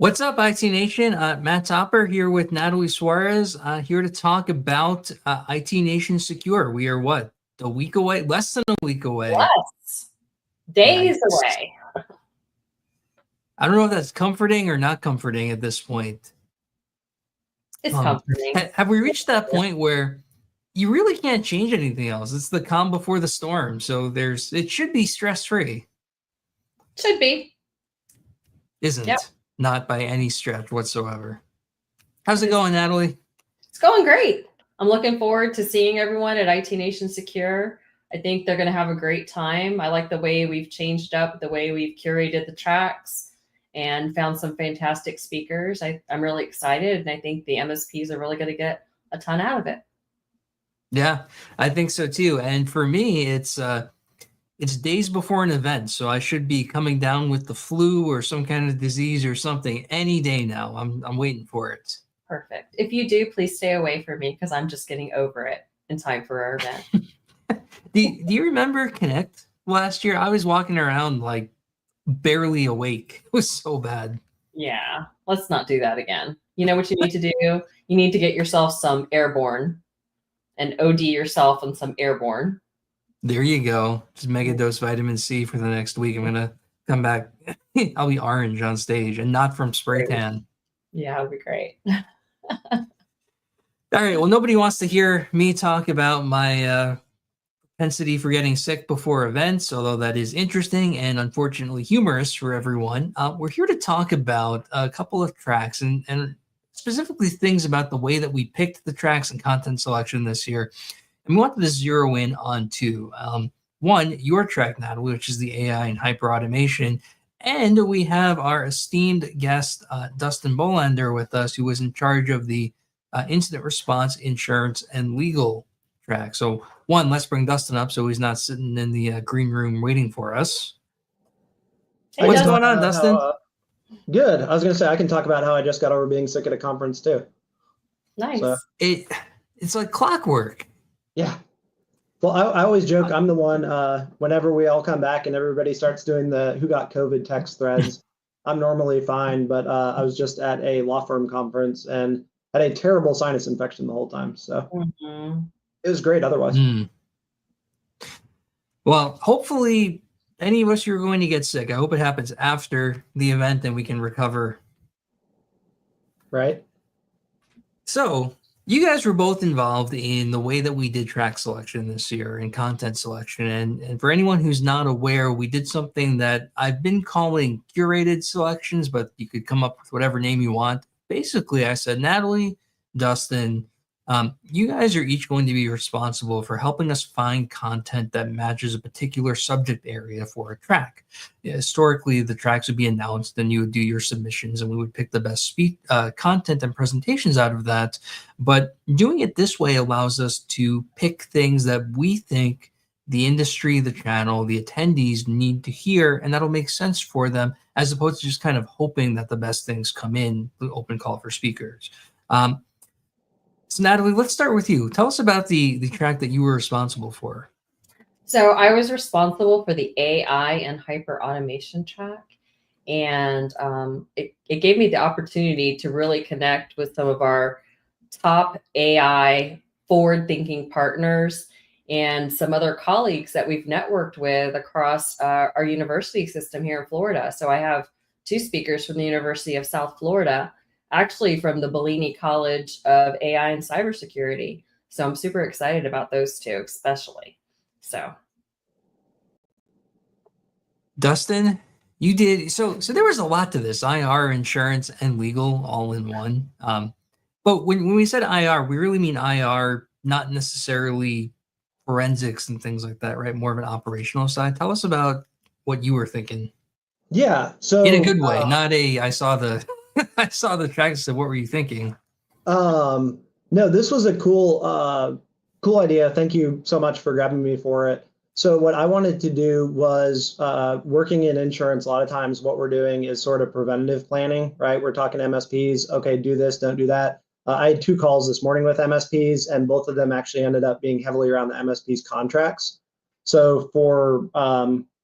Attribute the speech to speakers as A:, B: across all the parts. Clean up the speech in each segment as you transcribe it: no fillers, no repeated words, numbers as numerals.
A: What's up, IT Nation? Matt Topper here with Natalie Suarez, here to talk about IT Nation Secure. We are what? A week away? Less than a week away.
B: Less. Days
A: Yikes.
B: away.
A: I don't know if that's comforting or not comforting at this point.
B: It's comforting.
A: Have we reached that point where you really can't change anything else? It's the calm before the storm. So it should be stress-free.
B: Should be.
A: Isn't.
B: Yep.
A: Not by any stretch whatsoever. How's it going, Natalie?
B: It's going great. I'm looking forward to seeing everyone at IT Nation Secure. I think they're going to have a great time. I like the way we've changed up, the way we've curated the tracks and found some fantastic speakers. I'm really excited, and I think the MSPs are really going to get a ton out of it.
A: Yeah, I think so too. And for me, it's days before an event, so I should be coming down with the flu or some kind of disease or something any day now. I'm waiting for it.
B: Perfect. If you do, please stay away from me because I'm just getting over it in time for our event.
A: Do you remember Connect last year? I was walking around like barely awake. It was so bad.
B: Yeah, let's not do that again. You know what you need to do? You need to get yourself some Airborne and OD yourself on some Airborne.
A: There you go. Just mega dose vitamin C for the next week. I'm going to come back. I'll be orange on stage and not from spray tan.
B: Yeah, it'll be great.
A: All right. Well, nobody wants to hear me talk about my propensity for getting sick before events, although that is interesting and unfortunately humorous for everyone. We're here to talk about a couple of tracks and specifically things about the way that we picked the tracks and content selection this year. And we wanted to zero in on two. One, your track, Natalie, which is the AI and hyperautomation. And we have our esteemed guest, Dustin Bolander, with us, who was in charge of the incident response, insurance, and legal track. So one, let's bring Dustin up so he's not sitting in the green room waiting for us.
B: Hey,
A: What's going on, Dustin?
C: Good. I was going to say, I can talk about how I just got over being sick at a conference too.
B: Nice.
C: So,
A: it's like clockwork.
C: Yeah. Well, I always joke I'm the one, whenever we all come back and everybody starts doing the who got COVID text threads, I'm normally fine, but I was just at a law firm conference and had a terrible sinus infection the whole time. So It was great otherwise.
A: Well, hopefully any of us who are going to get sick, I hope it happens after the event and we can recover.
C: Right.
A: So you guys were both involved in the way that we did track selection this year and content selection. And for anyone who's not aware, we did something that I've been calling curated selections, but you could come up with whatever name you want. Basically, I said, Natalie, Dustin, you guys are each going to be responsible for helping us find content that matches a particular subject area for a track. Historically, the tracks would be announced, and you would do your submissions, and we would pick the best content and presentations out of that. But doing it this way allows us to pick things that we think the industry, the channel, the attendees need to hear, and that'll make sense for them, as opposed to just kind of hoping that the best things come in the open call for speakers. So Natalie, let's start with you. Tell us about the track that you were responsible for.
B: So I was responsible for the AI and hyperautomation track. And it gave me the opportunity to really connect with some of our top AI forward-thinking partners and some other colleagues that we've networked with across our university system here in Florida. So I have two speakers from the University of South Florida, actually from the Bellini College of AI and Cybersecurity. So I'm super excited about those two, especially. So,
A: Dustin, you did so there was a lot to this: IR, insurance, and legal all in one. But when we said IR, we really mean IR, not necessarily forensics and things like that, right? More of an operational side. Tell us about what you were thinking.
C: Yeah. So
A: in a good way, not a I saw the I saw the track and said, what were you thinking?
C: No, this was a cool idea. Thank you so much for grabbing me for it. So what I wanted to do was, working in insurance, a lot of times what we're doing is sort of preventative planning, right? We're talking MSPs, okay, do this, don't do that. I had 2 calls this morning with MSPs, and both of them actually ended up being heavily around the MSPs contracts. So for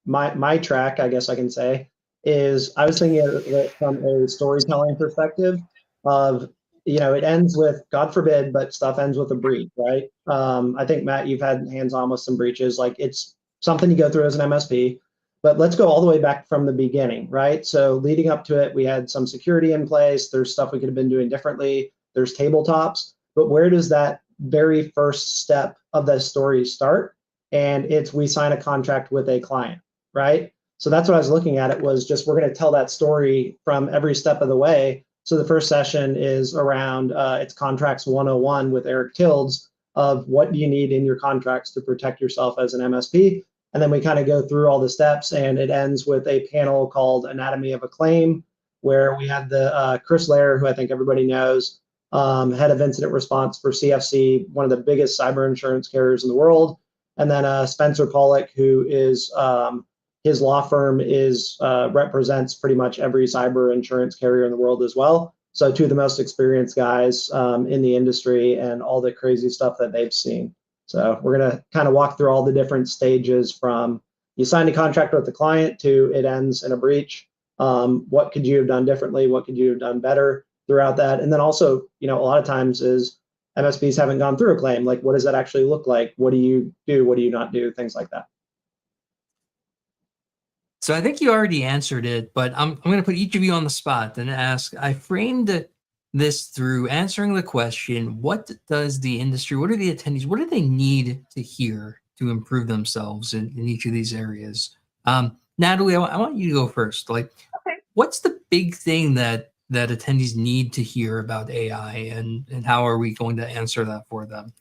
C: my track, I guess I can say, is I was thinking of it from a storytelling perspective of, it ends with, God forbid, but stuff ends with a breach, right? I think, Matt, you've had hands-on with some breaches. Like, it's something you go through as an MSP, but let's go all the way back from the beginning, right? So leading up to it, we had some security in place. There's stuff we could have been doing differently. There's tabletops, but where does that very first step of the story start? And it's, we sign a contract with a client, right? So that's what I was looking at. It was just, we're going to tell that story from every step of the way. So the first session is around it's contracts 101 with Eric Tildes of what do you need in your contracts to protect yourself as an MSP. And then we kind of go through all the steps, and it ends with a panel called Anatomy of a Claim, where we had the Chris Lair, who I think everybody knows, head of incident response for CFC, one of the biggest cyber insurance carriers in the world. And then Spencer Pollock, who is his law firm is represents pretty much every cyber insurance carrier in the world as well. So two of the most experienced guys in the industry and all the crazy stuff that they've seen. So we're going to kind of walk through all the different stages from you signed a contract with the client to it ends in a breach. What could you have done differently? What could you have done better throughout that? And then also, a lot of times is MSPs haven't gone through a claim. Like, what does that actually look like? What do you do? What do you not do? Things like that.
A: So I think you already answered it, but I'm going to put each of you on the spot and ask, I framed this through answering the question, what does the industry, what are the attendees, what do they need to hear to improve themselves in each of these areas? Natalie, I want you to go first. Like,
B: Okay.
A: what's the big thing that attendees need to hear about AI, and how are we going to answer that for them?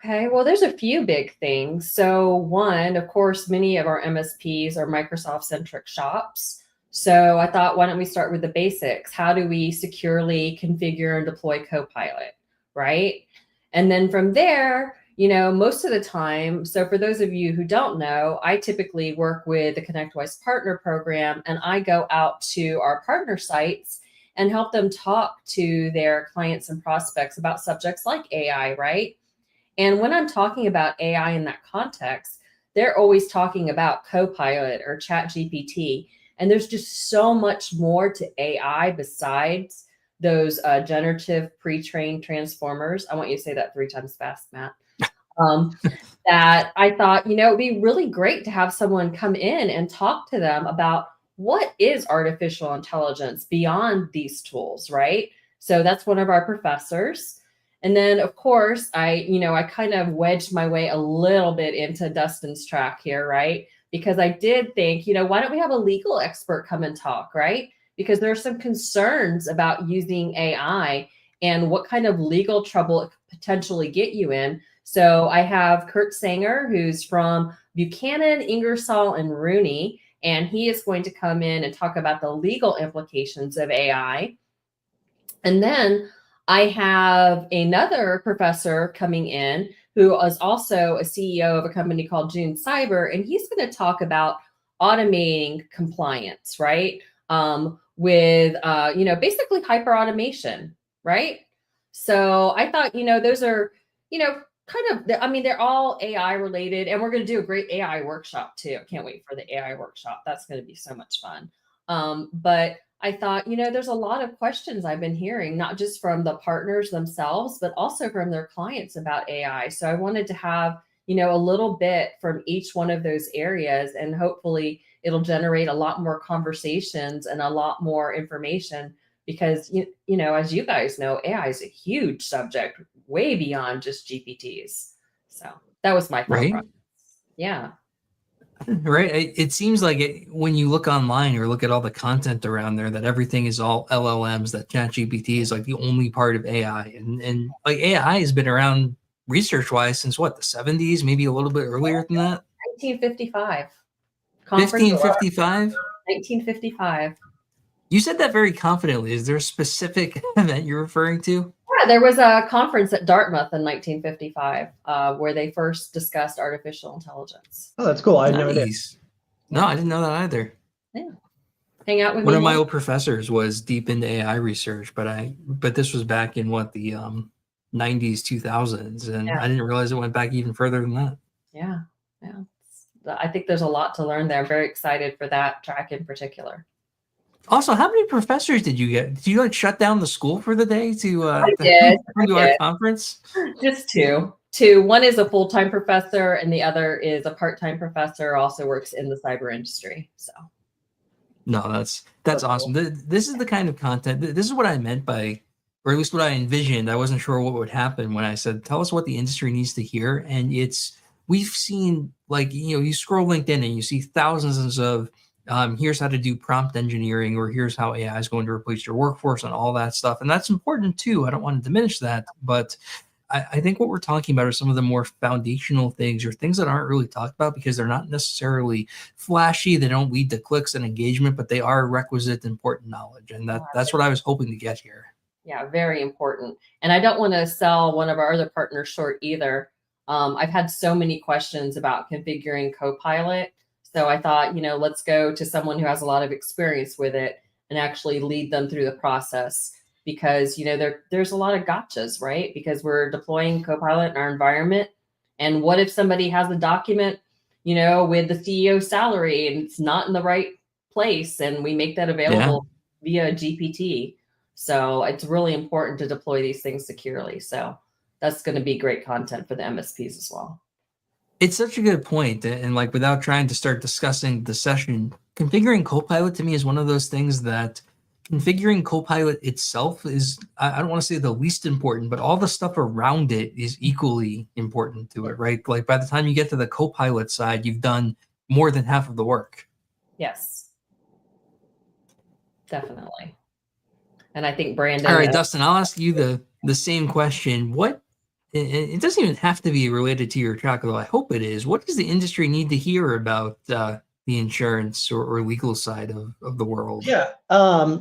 B: Okay, well, there's a few big things. So one, of course, many of our MSPs are Microsoft-centric shops. So I thought, why don't we start with the basics? How do we securely configure and deploy Copilot, right? And then from there, most of the time, so for those of you who don't know, I typically work with the ConnectWise Partner Program, and I go out to our partner sites and help them talk to their clients and prospects about subjects like AI, right? And when I'm talking about AI in that context, they're always talking about Copilot or ChatGPT. And there's just so much more to AI besides those generative pre-trained transformers. I want you to say that 3 times fast, Matt. That I thought, it'd be really great to have someone come in and talk to them about what is artificial intelligence beyond these tools, right? So that's one of our professors. And then, of course, I kind of wedged my way a little bit into Dustin's track here, right? Because I did think, why don't we have a legal expert come and talk, right? Because there are some concerns about using AI and what kind of legal trouble it could potentially get you in. So I have Kurt Sanger, who's from Buchanan, Ingersoll, and Rooney, and he is going to come in and talk about the legal implications of AI. And then I have another professor coming in who is also a CEO of a company called June Cyber, and he's going to talk about automating compliance, right? With basically hyperautomation, right? So I thought, those are, kind of, they're all AI related, and we're going to do a great AI workshop too. I can't wait for the AI workshop. That's going to be so much fun. But I thought, there's a lot of questions I've been hearing, not just from the partners themselves, but also from their clients about AI. So I wanted to have, a little bit from each one of those areas, and hopefully it'll generate a lot more conversations and a lot more information because, as you guys know, AI is a huge subject way beyond just GPTs. So that was my thought process. Yeah.
A: Right. It seems like when you look online or look at all the content around there, that everything is all LLMs, that ChatGPT is like the only part of AI. And like AI has been around research-wise since what, the 70s, maybe a little bit earlier than that?
B: 1955.
A: 1555?
B: 1955.
A: You said that very confidently. Is there a specific event you're referring to?
B: Yeah, there was a conference at Dartmouth in 1955 where they first discussed artificial intelligence.
C: Oh, that's cool. I had no idea.
A: No, I didn't know that either.
B: Yeah. Hang out with me.
A: One of my old professors was deep into AI research, but this was back in what, the 90s, 2000s, and I didn't realize it went back even further than that.
B: Yeah. I think there's a lot to learn there. I'm very excited for that track in particular.
A: Also, how many professors did you get? Did you like shut down the school for the day to
B: I did.
A: come to our conference?
B: Just two. Two. One is a full-time professor, and the other is a part-time professor. Also works in the cyber industry. So.
A: No, that's awesome. This is the kind of content. This is what I meant by, or at least what I envisioned. I wasn't sure what would happen when I said, "Tell us what the industry needs to hear." And we've seen, like, you scroll LinkedIn and you see thousands of, here's how to do prompt engineering, or here's how AI is going to replace your workforce and all that stuff. And that's important too. I don't want to diminish that, but I think what we're talking about are some of the more foundational things, or things that aren't really talked about because they're not necessarily flashy. They don't lead to clicks and engagement, but they are requisite, important knowledge. And that's what I was hoping to get here.
B: Yeah, very important. And I don't want to sell one of our other partners short either. I've had so many questions about configuring Copilot. So I thought, let's go to someone who has a lot of experience with it and actually lead them through the process, because there's a lot of gotchas, right? Because we're deploying Copilot in our environment. And what if somebody has a document, with the CEO's salary and it's not in the right place, and we make that available via GPT? So it's really important to deploy these things securely. So that's going to be great content for the MSPs as well.
A: It's such a good point. And like, without trying to start discussing the session, configuring Copilot to me is one of those things that configuring Copilot itself is, I don't want to say the least important, but all the stuff around it is equally important to it, right? Like, by the time you get to the Copilot side, you've done more than half of the work.
B: Yes, definitely. And I think Brandon.
A: All right, Dustin, I'll ask you the same question. It doesn't even have to be related to your track, although I hope it is. What does the industry need to hear about the insurance or legal side of the world?
C: Yeah.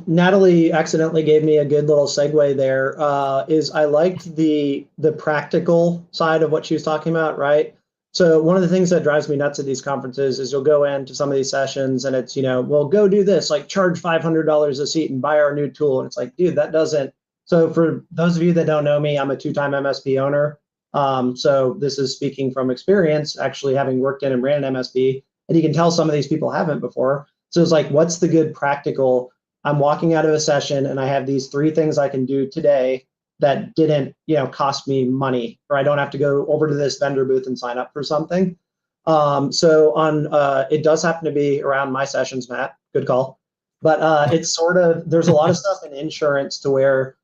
C: Natalie accidentally gave me a good little segue there. Is I liked the practical side of what she was talking about, right? So one of the things that drives me nuts at these conferences is you'll go into some of these sessions and it's, well, go do this, like charge $500 a seat and buy our new tool. And it's like, dude, that doesn't. So for those of you that don't know me, I'm a 2-time MSP owner. So this is speaking from experience, actually having worked in and ran an MSP. And you can tell some of these people haven't before. So it's like, what's the good practical? I'm walking out of a session and I have these 3 things I can do today that didn't, cost me money, or I don't have to go over to this vendor booth and sign up for something. So it does happen to be around my sessions, Matt. Good call. But it's sort of, there's a lot of stuff in insurance to where,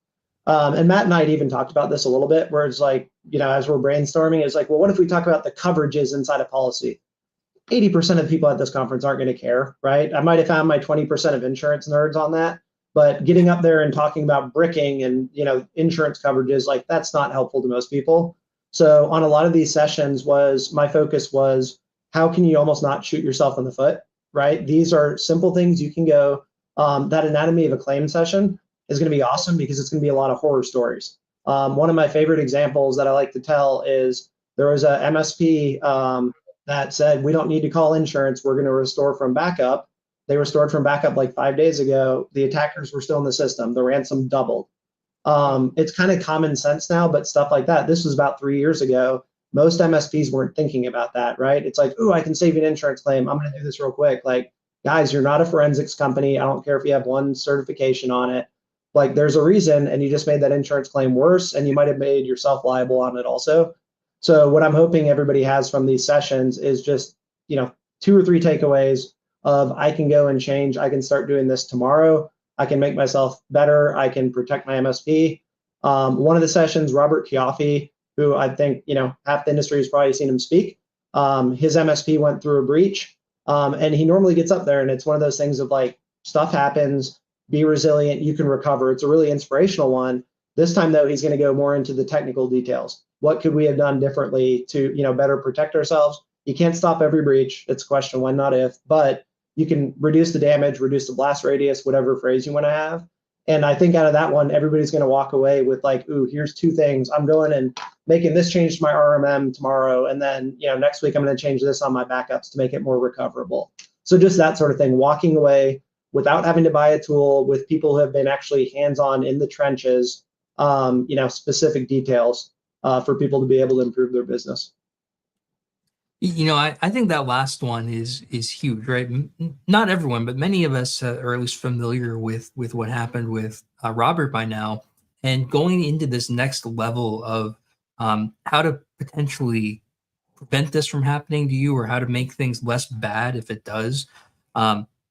C: and Matt and I had even talked about this a little bit, where it's like, as we're brainstorming, it's like, well, what if we talk about the coverages inside a policy? 80% of the people at this conference aren't going to care, right? I might have found my 20% of insurance nerds on that, but getting up there and talking about bricking and, insurance coverages, like, that's not helpful to most people. So on a lot of these sessions, my focus was, how can you almost not shoot yourself in the foot, right? These are simple things you can go. That anatomy of a claim session is going to be awesome because it's going to be a lot of horror stories. One of my favorite examples that I like to tell is, there was a MSP that said, we don't need to call insurance, we're going to restore from backup. They restored from backup like 5 days ago. The attackers were still in the system. The ransom doubled. It's kind of common sense now, but stuff like that, this was about 3 years ago. Most MSPs weren't thinking about that, right? It's like, oh, I can save you an insurance claim. I'm going to do this real quick. Like, guys, you're not a forensics company. I don't care if you have 1 certification on it. Like, there's a reason, and you just made that insurance claim worse, and you might have made yourself liable on it also. So what I'm hoping everybody has from these sessions is just, 2 or 3 takeaways of, I can go and change. I can start doing this tomorrow. I can make myself better. I can protect my MSP. One of the sessions, Robert Chiaffi, who I think, half the industry has probably seen him speak. His MSP went through a breach, and he normally gets up there, and it's one of those things of like, stuff happens, be resilient, you can recover. It's a really inspirational one. This time, though, he's going to go more into the technical details. What could we have done differently to, better protect ourselves? You can't stop every breach. It's a question when, not if, but you can reduce the damage, reduce the blast radius, whatever phrase you want to have. And I think out of that one, everybody's going to walk away with like, ooh, here's 2 things. I'm going and making this change to my RMM tomorrow. And then, next week I'm going to change this on my backups to make it more recoverable. So just that sort of thing, walking away without having to buy a tool, with people who have been actually hands-on in the trenches, specific details for people to be able to improve their business.
A: I think that last one is huge, right? Not everyone, but many of us are at least familiar with what happened with Robert by now, and going into this next level of how to potentially prevent this from happening to you, or how to make things less bad if it does.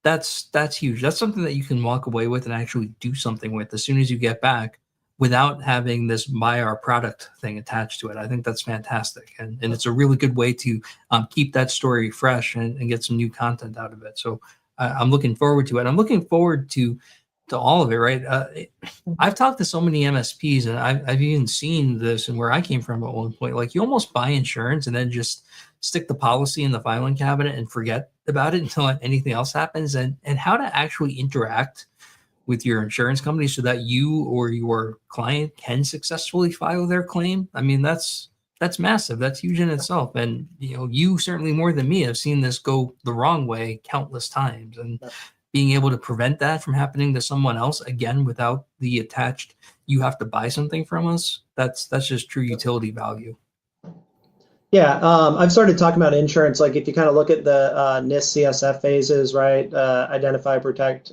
A: That's huge. That's something that you can walk away with and actually do something with as soon as you get back, without having this buy our product thing attached to it. I think that's fantastic. And it's a really good way to keep that story fresh and get some new content out of it. So I'm looking forward to it. I'm looking forward to all of it, right? I've talked to so many MSPs, and I've even seen this and where I came from at one point. Like, you almost buy insurance and then just stick the policy in the filing cabinet and forget about it until anything else happens. And how to actually interact with your insurance company so that you or your client can successfully file their claim. I mean, that's massive. That's huge in itself. And you certainly more than me have seen this go the wrong way countless times. And being able to prevent that from happening to someone else, again, without the attached, you have to buy something from us. That's just true utility value.
C: Yeah, I've started talking about insurance. Like, if you kind of look at the NIST CSF phases, right? Identify, protect,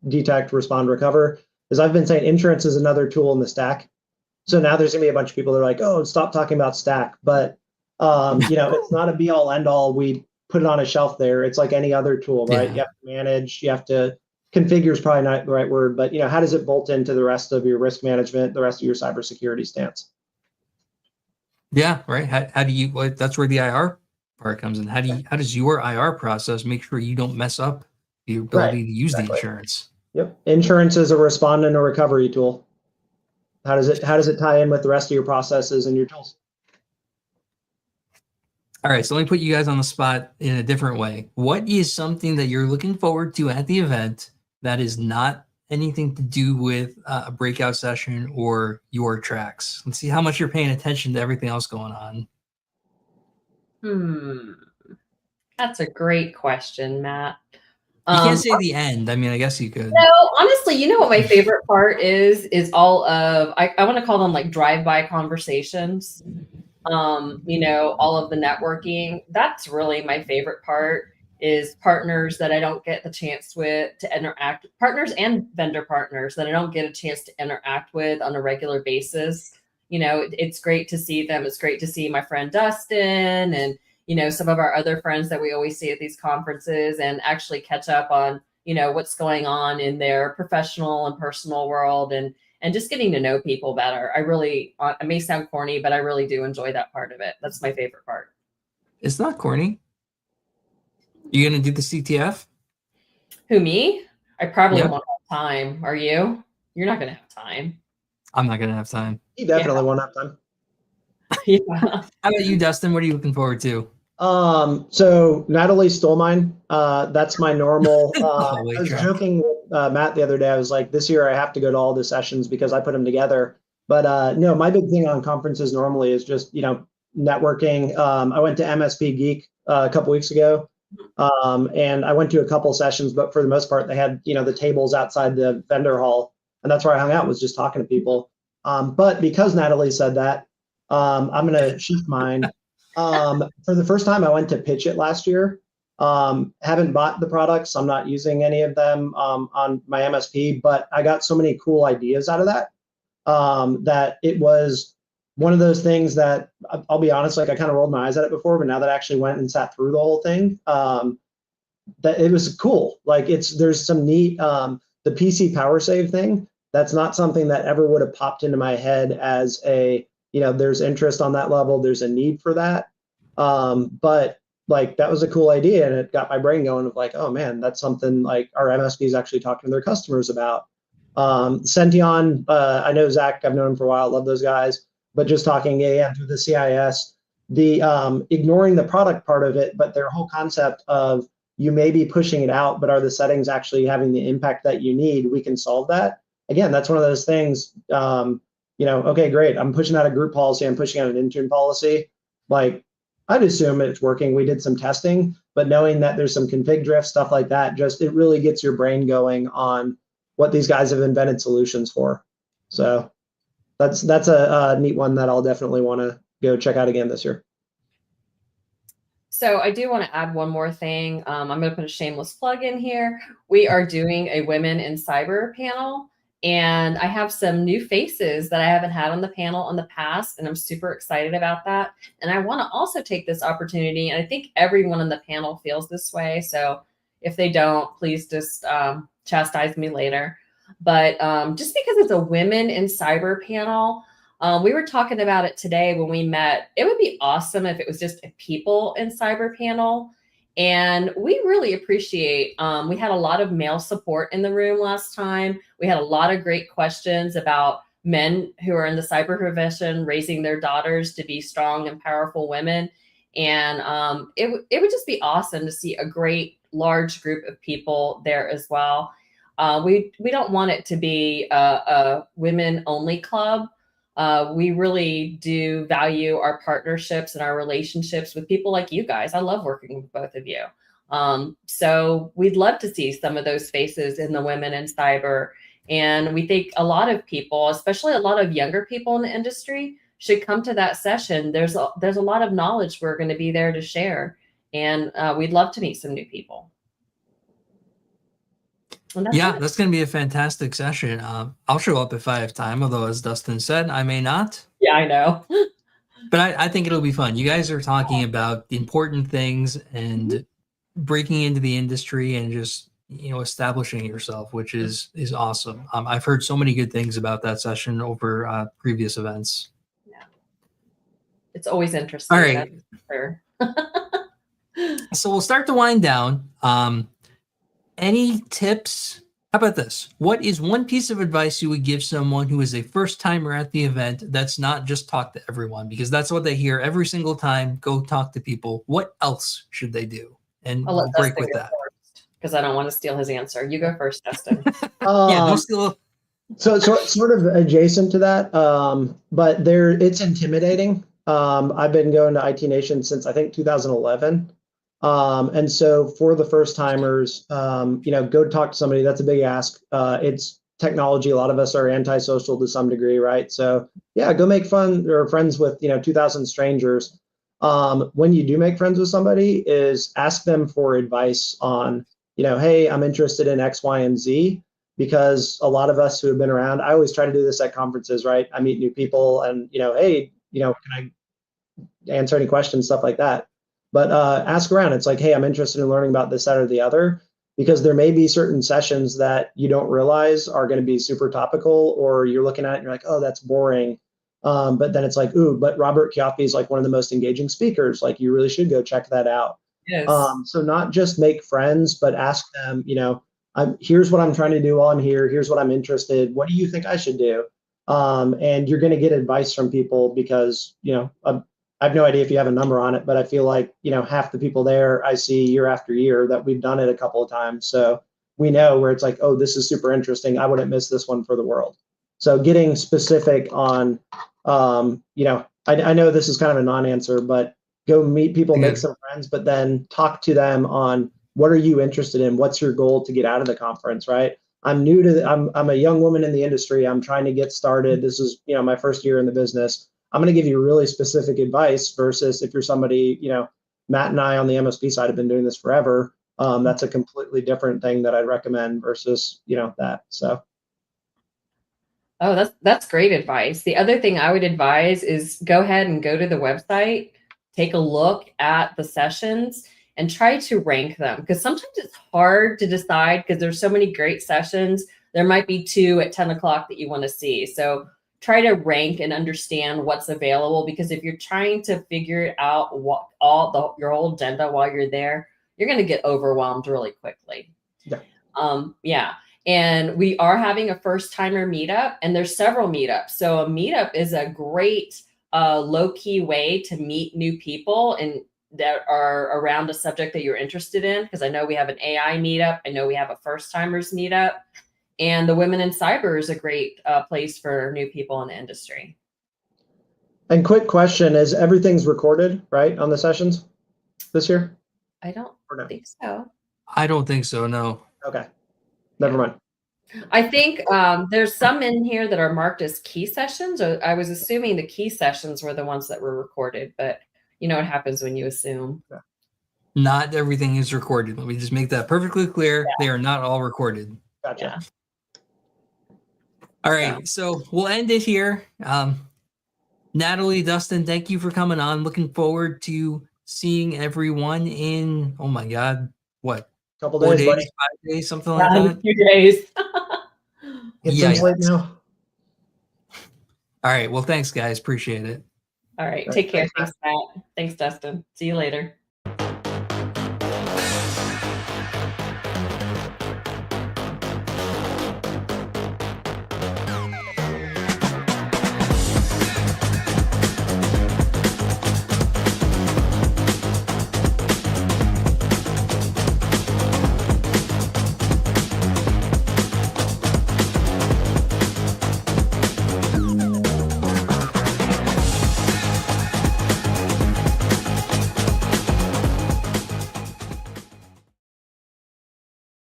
C: detect, respond, recover. As I've been saying, insurance is another tool in the stack. So now there's gonna be a bunch of people that are like, oh, stop talking about stack. But it's not a be all end all. We put it on a shelf there. It's like any other tool, right?
A: Yeah.
C: You have to manage, you have to configure is probably not the right word, but how does it bolt into the rest of your risk management, the rest of your cybersecurity stance?
A: Yeah, right. How do you, that's where the IR part comes in. How does your IR process make sure you don't mess up the ability to use the insurance?
C: Yep. Insurance is a respond and a recovery tool. How does it tie in with the rest of your processes and your tools?
A: All right, so let me put you guys on the spot in a different way. What is something that you're looking forward to at the event that is not anything to do with a breakout session or your tracks? Let's see how much you're paying attention to everything else going on.
B: That's a great question, Matt.
A: You can't say the end. I mean, I guess you could.
B: No, honestly, what my favorite part is all of, I want to call them like drive-by conversations. All of the networking. That's really my favorite part, is partners that I don't get the chance to interact, partners and vendor partners that I don't get a chance to interact with on a regular basis. It's great to see them. It's great to see my friend Dustin and, some of our other friends that we always see at these conferences, and actually catch up on, what's going on in their professional and personal world, and just getting to know people better. I may sound corny, but I really do enjoy that part of it. That's my favorite part.
A: It's not corny. You going to do the CTF?
B: Who, me? I probably won't have time. Are you? You're not going to have time.
A: I'm not going to have time.
C: You definitely won't have time.
B: Yeah.
A: How about you, Dustin? What are you looking forward to?
C: So Natalie stole mine. That's my normal. I was joking with Matt the other day. I was like, this year I have to go to all the sessions because I put them together. But no, my big thing on conferences normally is just networking. I went to MSP Geek a couple weeks ago, and I went to a couple sessions. But for the most part, they had the tables outside the vendor hall, and that's where I hung out, was just talking to people. But because Natalie said that, I'm gonna shift mine. For the first time, I went to pitch it last year. Haven't bought the products. I'm not using any of them on my MSP, but I got so many cool ideas out of that, that it was one of those things that, I'll be honest, like, I kind of rolled my eyes at it before, but now that I actually went and sat through the whole thing, that it was cool. Like, there's some neat, the PC power save thing. That's not something that ever would have popped into my head as there's interest on that level. There's a need for that. But like, that was a cool idea, and it got my brain going of like, oh man, that's something like our MSP is actually talking to their customers about. Sention, I know Zach, I've known him for a while, love those guys, but just talking through the CIS, the ignoring the product part of it, but their whole concept of, you may be pushing it out, but are the settings actually having the impact that you need? We can solve that. Again, that's one of those things, okay, great. I'm pushing out a group policy. I'm pushing out an intune policy. Like, I'd assume it's working. We did some testing, but knowing that there's some config drift, stuff like that, it really gets your brain going on what these guys have invented solutions for. So that's a neat one that I'll definitely want to go check out again this year.
B: So I do want to add one more thing. I'm going to put a shameless plug in here. We are doing a Women in Cyber panel, and I have some new faces that I haven't had on the panel in the past, and I'm super excited about that. And I want to also take this opportunity, and I think everyone on the panel feels this way. So if they don't, please just chastise me later. But just because it's a Women in Cyber panel, we were talking about it today when we met. It would be awesome if it was just a people in cyber panel. And we really appreciate, we had a lot of male support in the room last time. We had a lot of great questions about men who are in the cyber profession, raising their daughters to be strong and powerful women. And it would just be awesome to see a great large group of people there as well. We don't want it to be a women only club. We really do value our partnerships and our relationships with people like you guys. I love working with both of you. So we'd love to see some of those faces in the Women in Cyber. And we think a lot of people, especially a lot of younger people in the industry, should come to that session. There's a lot of knowledge we're going to be there to share. And we'd love to meet some new people.
A: That's going to be a fantastic session. I'll show up if I have time, although as Dustin said, I may not.
B: Yeah, I know.
A: But I think it'll be fun. You guys are talking about the important things and breaking into the industry and just, establishing yourself, which is awesome. I've heard so many good things about that session over previous events.
B: Yeah. It's always interesting.
A: All right. So we'll start to wind down. Any tips? How about this? What is one piece of advice you would give someone who is a first timer at the event that's not just talk to everyone? Because that's what they hear every single time. Go talk to people. What else should they do? And we'll break with that.
B: Because I don't want to steal his answer. You go first, Dustin.
A: Don't steal.
C: So sort of adjacent to that, but it's intimidating. I've been going to IT Nation since I think 2011. And so for the first timers, go talk to somebody. That's a big ask. It's technology. A lot of us are antisocial to some degree, right? So yeah, go make friends with, 2,000 strangers. When you do make friends with somebody, is ask them for advice on, hey, I'm interested in X, Y, and Z, because a lot of us who have been around, I always try to do this at conferences, right? I meet new people and, hey, can I answer any questions, stuff like that. But ask around. It's like, hey, I'm interested in learning about this, that, or the other, because there may be certain sessions that you don't realize are going to be super topical, or you're looking at it and you're like, oh, that's boring. But then it's like, ooh, but Robert Chiaffi is like one of the most engaging speakers. Like, you really should go check that out.
B: Yes.
C: So not just make friends, but ask them, here's what I'm trying to do while I'm here. Here's what I'm interested. What do you think I should do? And you're going to get advice from people because, I have no idea if you have a number on it, but I feel like, half the people there I see year after year that we've done it a couple of times. So we know where it's like, oh, this is super interesting. I wouldn't miss this one for the world. So getting specific on, I know this is kind of a non-answer, but go meet people, make some friends, but then talk to them on what are you interested in? What's your goal to get out of the conference, right? I'm new to, I'm a young woman in the industry. I'm trying to get started. This is, my first year in the business. I'm going to give you really specific advice versus if you're somebody, Matt and I on the MSP side have been doing this forever. That's a completely different thing that I'd recommend versus, that. So.
B: Oh, that's great advice. The other thing I would advise is go ahead and go to the website, take a look at the sessions and try to rank them, because sometimes it's hard to decide because there's so many great sessions. There might be 2 at 10 o'clock that you want to see. So try to rank and understand what's available, because if you're trying to figure out your whole agenda while you're there, you're going to get overwhelmed really quickly.
C: Yeah.
B: And we are having a first timer meetup, and there's several meetups. So a meetup is a great low-key way to meet new people and that are around a subject that you're interested in. Because I know we have an AI meetup. I know we have a first timers meetup. And the Women in Cyber is a great place for new people in the industry.
C: And quick question, is everything's recorded, right, on the sessions this year?
B: I don't think so.
A: I don't think so, no.
C: Okay, never mind.
B: I think there's some in here that are marked as key sessions. I was assuming the key sessions were the ones that were recorded, but you know what happens when you assume.
A: Not everything is recorded. Let me just make that perfectly clear.
B: Yeah.
A: They are not all recorded.
C: Gotcha.
A: All right, so we'll end it here. Natalie, Dustin, thank you for coming on. Looking forward to seeing everyone in, oh my God, what?
C: Couple
A: 4
C: days,
A: days,
C: buddy.
A: 5 days, something like
B: In a
A: that.
B: few days.
C: Get
A: Yeah,
C: some sleep now.
A: All right, well, thanks, guys. Appreciate it.
B: All right.
C: Right.
B: Take care.
C: Thanks,
B: Thanks, Matt. Thanks, Dustin. See you later.